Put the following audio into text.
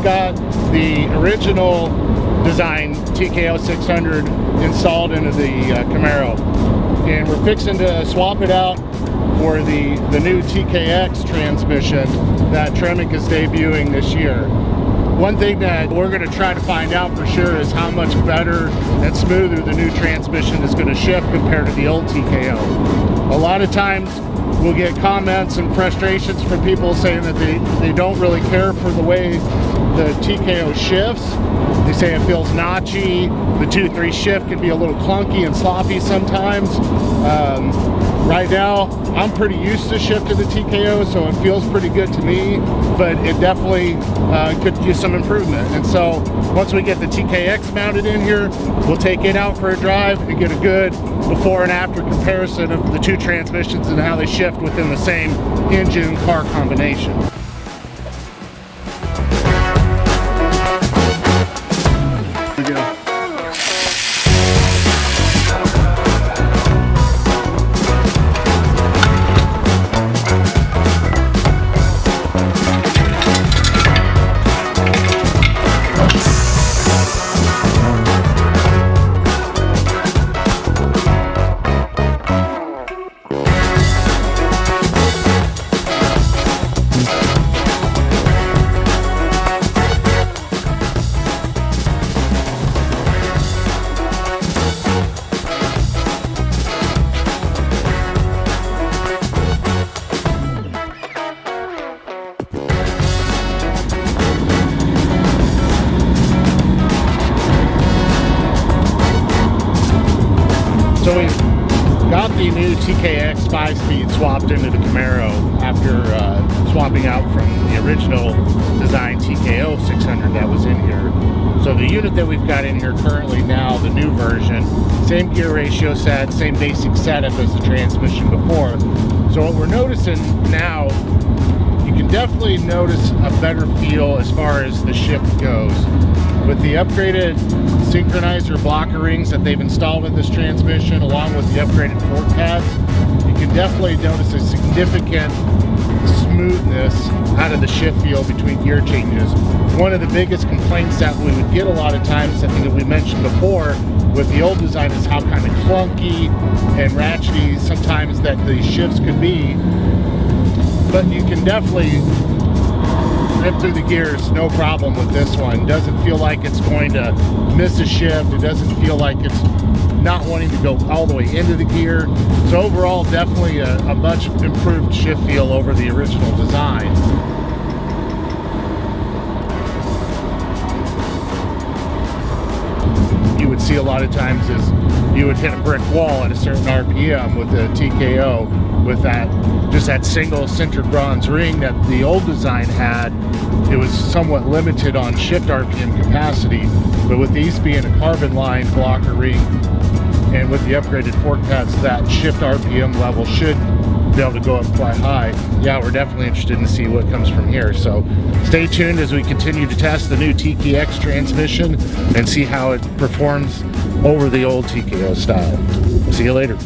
got the original design TKO 600 installed into the Camaro, and we're fixing to swap it out for the new TKX transmission that Tremec is debuting this year. One thing that we're going to try to find out for sure is how much better and smoother the new transmission is going to shift compared to the old TKO. A lot of times we'll get comments and frustrations from people saying that they don't really care for the way the TKO shifts. They say it feels notchy. The 2-3 shift can be a little clunky and sloppy sometimes. Right now, I'm pretty used to shifting the TKO, so it feels pretty good to me, but it definitely could use some improvement. And so once we get the TKX mounted in here, we'll take it out for a drive and get a good before and after comparison of the two transmissions and how they shift within the same engine car combination. So we've got the new TKX 5-speed swapped into the Camaro after swapping out from the original design TKO 600 that was in here. So the unit that we've got in here currently now, the new version, same gear ratio set, same basic setup as the transmission before. So what we're noticing now, you can definitely notice a better feel as far as the shift goes. With the upgraded synchronizer blocker rings that they've installed in this transmission, along with the upgraded fork pads, you can definitely notice a significant smoothness out of the shift feel between gear changes. One of the biggest complaints that we would get a lot of times, I think that we mentioned before, with the old design is how kind of clunky and ratchety sometimes that the shifts could be. But you can definitely rip through the gears, no problem with this one. Doesn't feel like it's going to miss a shift. It doesn't feel like it's not wanting to go all the way into the gear. So overall, definitely a much improved shift feel over the original design. You would see a lot of times is you would hit a brick wall at a certain RPM with the TKO with that just that single sintered bronze ring that the old design had. It was somewhat limited on shift RPM capacity, but with these being a carbon line blocker ring and with the upgraded fork pads, that shift RPM level should be able to go up quite high. Yeah, we're definitely interested in see what comes from here. So stay tuned as we continue to test the new TKX transmission and see how it performs over the old TKO style. See you later.